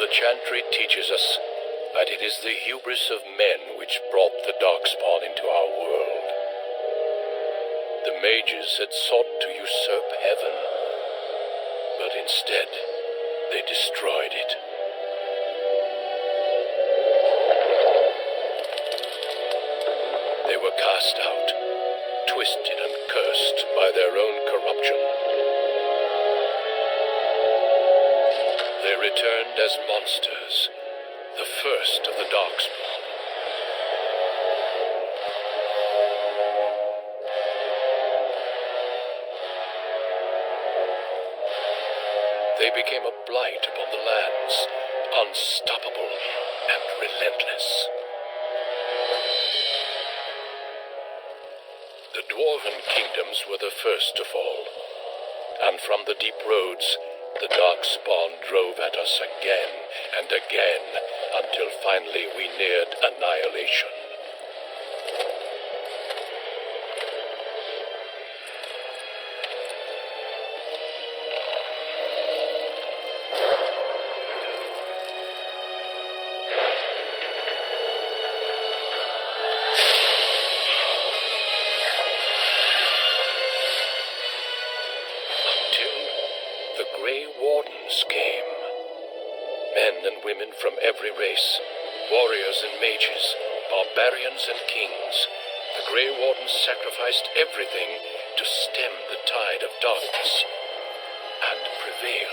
The chantry teaches us that it is the hubris of men which brought the Darkspawn into our world. The mages had sought to usurp heaven, but instead they destroyed it. They were cast out, twisted and cursed by their own corruption. They returned as monsters, the first of the Darkspawn. They became a blight upon the lands, unstoppable and relentless. The dwarven kingdoms were the first to fall, and from the deep roads, the Darkspawn drove at us again and again, until finally we neared annihilation. From every race, warriors and mages, barbarians and kings, the Grey Wardens sacrificed everything to stem the tide of darkness and prevail.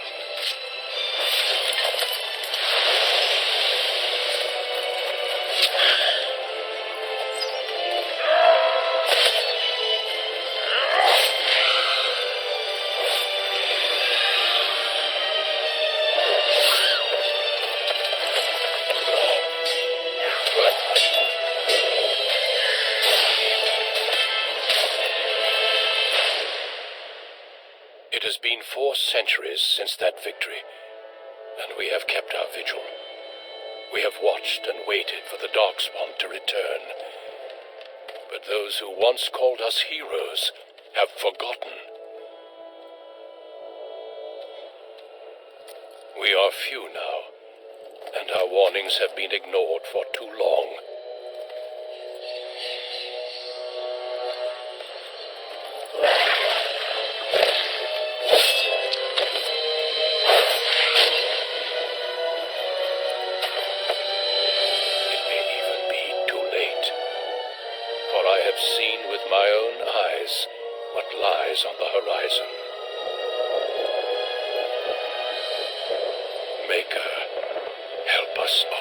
It has been 4 centuries since that victory, and we have kept our vigil. We have watched and waited for the Darkspawn to return. But those who once called us heroes have forgotten. We are few now, and our warnings have been ignored for too long. Seen with my own eyes what lies on the horizon. Maker, help us all.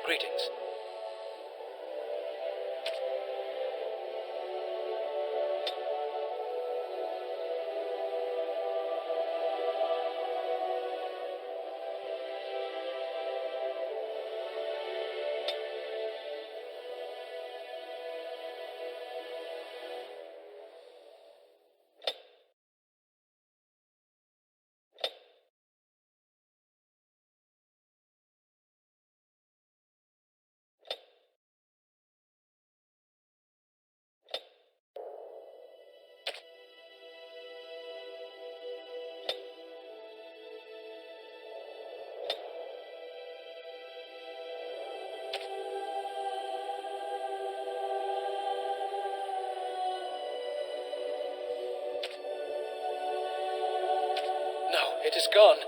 Greetings. It is gone.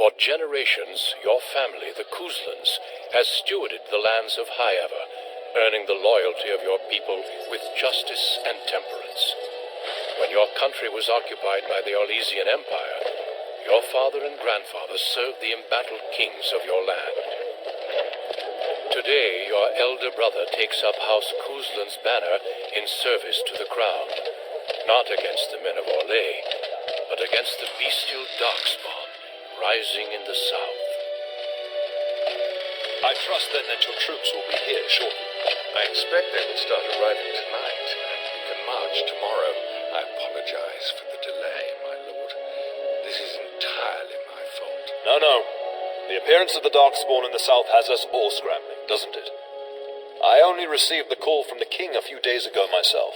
For generations, your family, the Kuzlans, has stewarded the lands of Highever, earning the loyalty of your people with justice and temperance. When your country was occupied by the Orlesian Empire, your father and grandfather served the embattled kings of your land. Today, your elder brother takes up House Kuzlan's banner in service to the crown, not against the men of Orlais, but against the bestial darkspawn rising in the south. I trust then that your troops will be here shortly. I expect they will start arriving tonight, and we can march tomorrow. I apologize for the delay, my lord. This is entirely my fault. No. The appearance of the Darkspawn in the south has us all scrambling, doesn't it? I only received the call from the king a few days ago myself.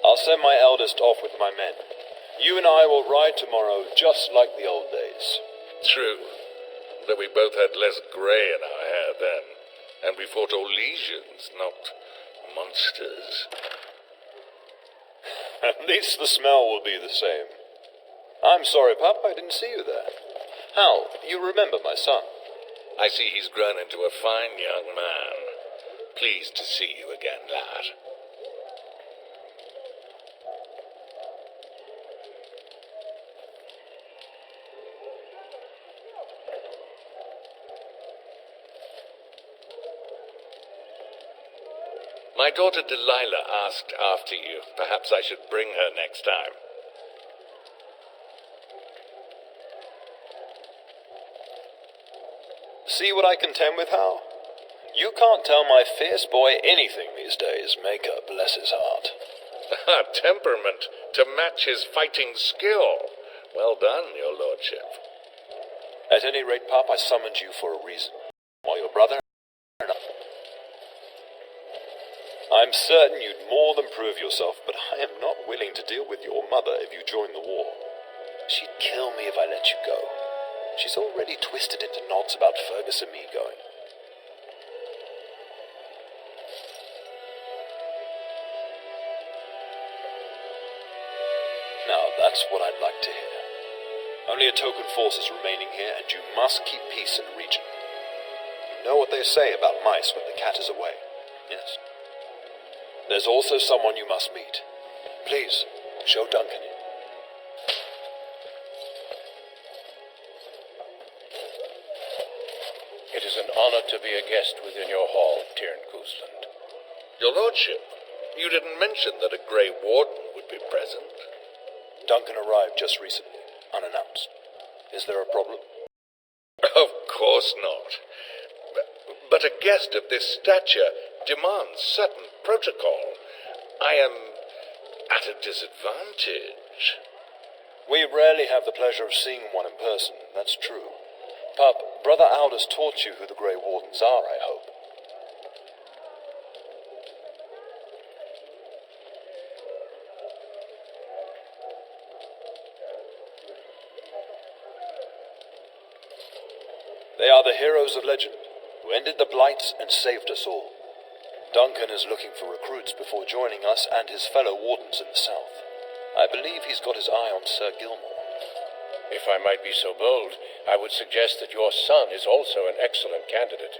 I'll send my eldest off with my men. You and I will ride tomorrow just like the old days. True, though we both had less grey in our hair then, and we fought Orlesians, not monsters. At least the smell will be the same. I'm sorry, Pap, I didn't see you there. Hal, you remember my son? I see he's grown into a fine young man. Pleased to see you again, lad. My daughter Delilah asked after you. Perhaps I should bring her next time. See what I contend with, Hal? You can't tell my fierce boy anything these days, Maker bless his heart. Temperament to match his fighting skill. Well done, your lordship. At any rate, Pop, I summoned you for a reason. While your brother... I'm certain you'd more than prove yourself, but I am not willing to deal with your mother if you join the war. She'd kill me if I let you go. She's already twisted into knots about Fergus and me going. Now, that's what I'd like to hear. Only a token force is remaining here, and you must keep peace in the region. You know what they say about mice when the cat is away, yes? There's also someone you must meet. Please, show Duncan in. It is an honor to be a guest within your hall, Tyrn Kuzland. Your lordship, you didn't mention that a Grey Warden would be present. Duncan arrived just recently, unannounced. Is there a problem? Of course not. But a guest of this stature demands certain protocol. I am at a disadvantage. We rarely have the pleasure of seeing one in person, that's true. Pup, Brother Aldous taught you who the Grey Wardens are, I hope. They are the heroes of legend, who ended the Blights and saved us all. Duncan is looking for recruits before joining us and his fellow Wardens in the south. I believe he's got his eye on Sir Gilmore. If I might be so bold, I would suggest that your son is also an excellent candidate.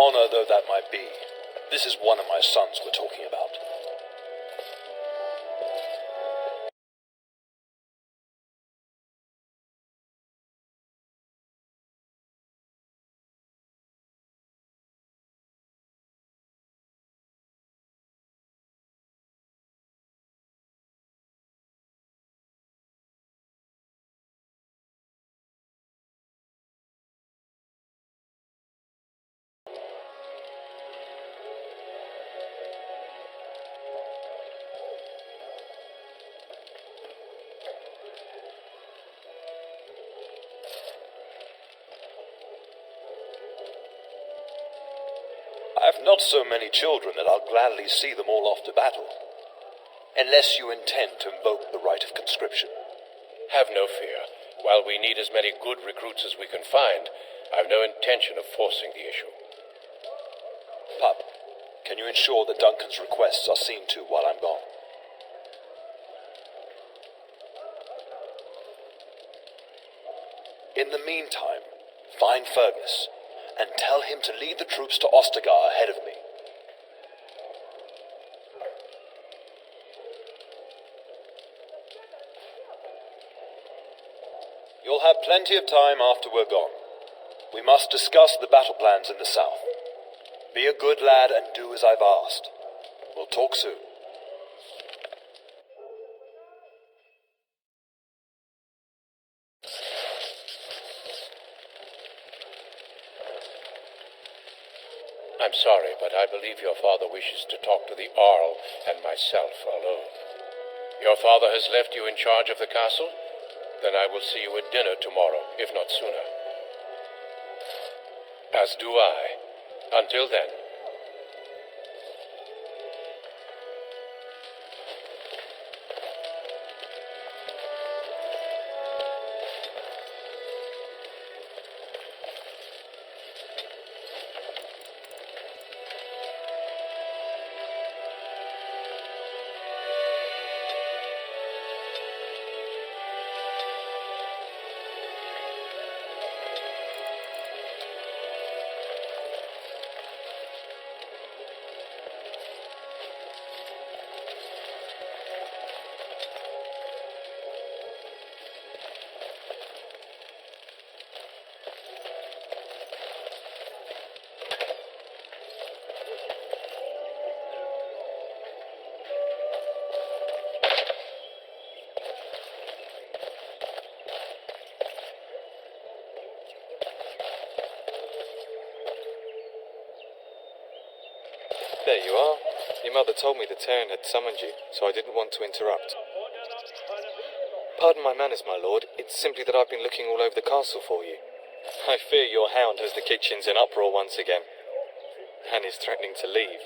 Honor though that might be, this is one of my sons we're talking about. I've not so many children that I'll gladly see them all off to battle. Unless you intend to invoke the right of conscription. Have no fear. While we need as many good recruits as we can find, I've no intention of forcing the issue. Pup, can you ensure that Duncan's requests are seen to while I'm gone? In the meantime, find Fergus and tell him to lead the troops to Ostagar ahead of me. You'll have plenty of time after we're gone. We must discuss the battle plans in the south. Be a good lad and do as I've asked. We'll talk soon. I'm sorry, but I believe your father wishes to talk to the Earl and myself alone. Your father has left you in charge of the castle? Then I will see you at dinner tomorrow, if not sooner. As do I. Until then. There you are. Your mother told me the Terran had summoned you, so I didn't want to interrupt. Pardon my manners, my lord. It's simply that I've been looking all over the castle for you. I fear your hound has the kitchens in uproar once again, and is threatening to leave.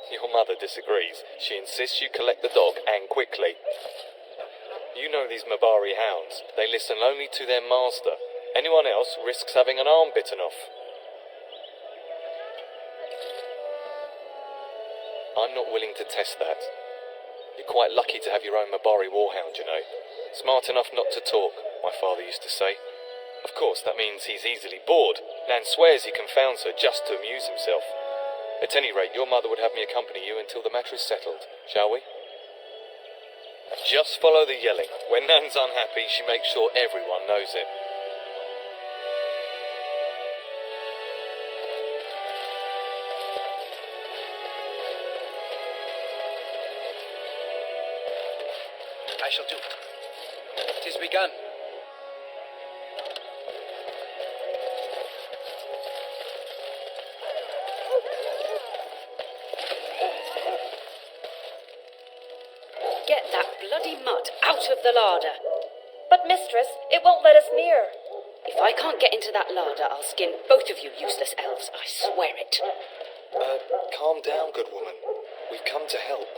Your mother disagrees. She insists you collect the dog, and quickly. You know these Mabari hounds. They listen only to their master. Anyone else risks having an arm bitten off. I'm not willing to test that. You're quite lucky to have your own Mabari warhound, you know. Smart enough not to talk, my father used to say. Of course, that means he's easily bored. Nan swears he confounds her just to amuse himself. At any rate, your mother would have me accompany you until the matter is settled, shall we? Just follow the yelling. When Nan's unhappy, she makes sure everyone knows it. I shall do. 'Tis begun. Get that bloody mud out of the larder. But, mistress, it won't let us near. If I can't get into that larder, I'll skin both of you useless elves. I swear it. Calm down, good woman. We've come to help.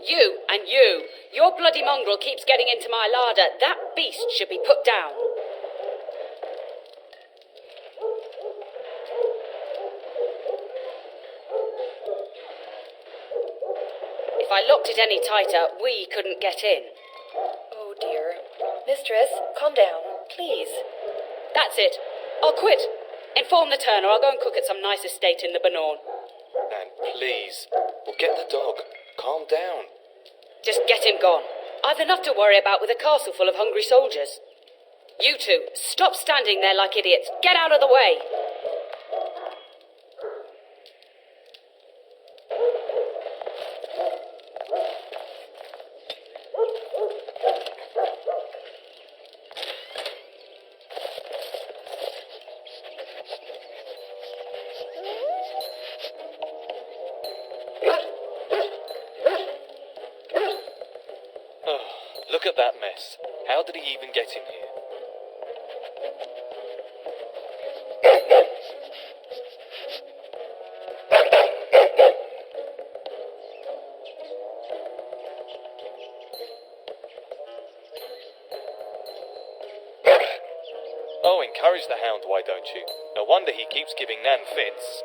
You and you. Your bloody mongrel keeps getting into my larder. That beast should be put down. If I locked it any tighter, we couldn't get in. Oh, dear. Mistress, calm down, please. That's it. I'll quit. Inform the turner. I'll go and cook at some nice estate in the Banorn. Nan, please. We'll get the dog. Calm down. Just get him gone. I've enough to worry about with a castle full of hungry soldiers. You two, stop standing there like idiots. Get out of the way. Look at that mess. How did he even get in here? Oh, encourage the hound, why don't you? No wonder he keeps giving Nan fits.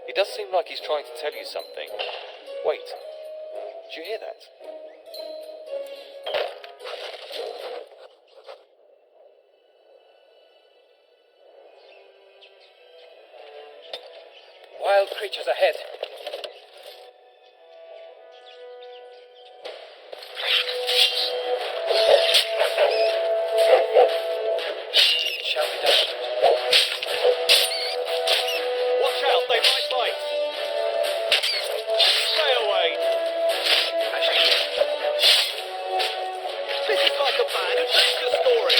He does seem like he's trying to tell you something. Wait, did you hear that? Wild creatures ahead. It shall be done. Watch out, they might bite! Stay away! I shall do. This is like a man who takes the story!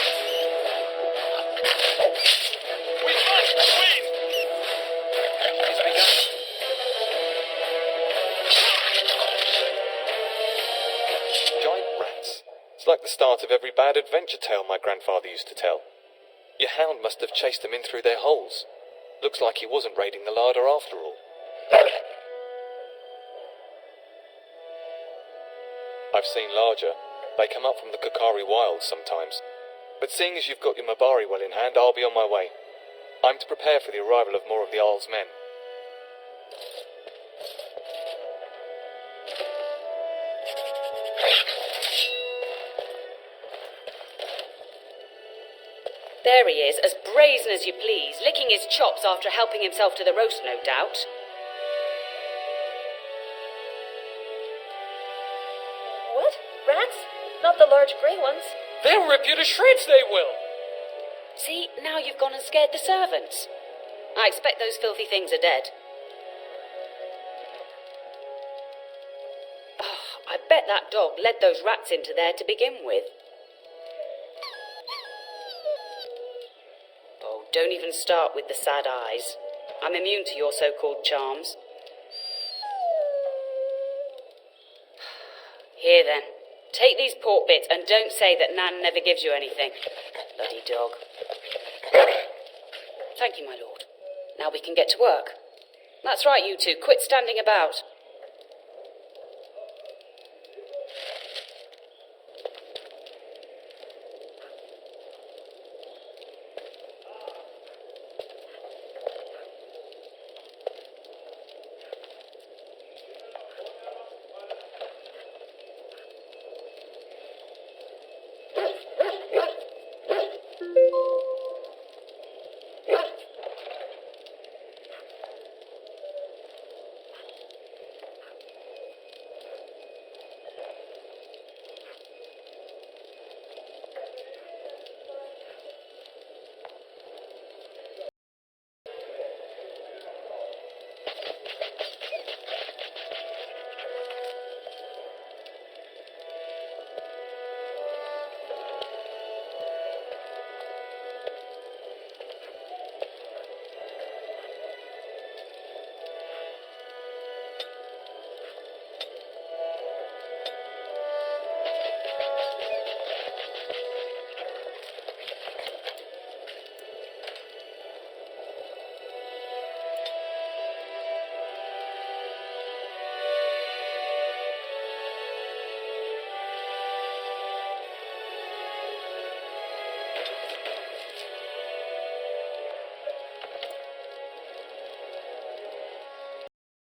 We must win! It's begun. Giant rats. It's like the start of every bad adventure tale my grandfather used to tell. Your hound must have chased them in through their holes. Looks like he wasn't raiding the larder after all. I've seen larger. They come up from the Kokari wilds sometimes. But seeing as you've got your Mabari well in hand, I'll be on my way. I'm to prepare for the arrival of more of the Jarl's men. There he is, as brazen as you please, licking his chops after helping himself to the roast, no doubt. What? Rats? Not the large grey ones? They'll rip you to shreds, they will. See, now you've gone and scared the servants. I expect those filthy things are dead. Oh, I bet that dog led those rats into there to begin with. Oh, don't even start with the sad eyes. I'm immune to your so-called charms. Here then, take these pork bits and don't say that Nan never gives you anything. Bloody dog. Thank you, my lord. Now we can get to work. That's right, you two. Quit standing about.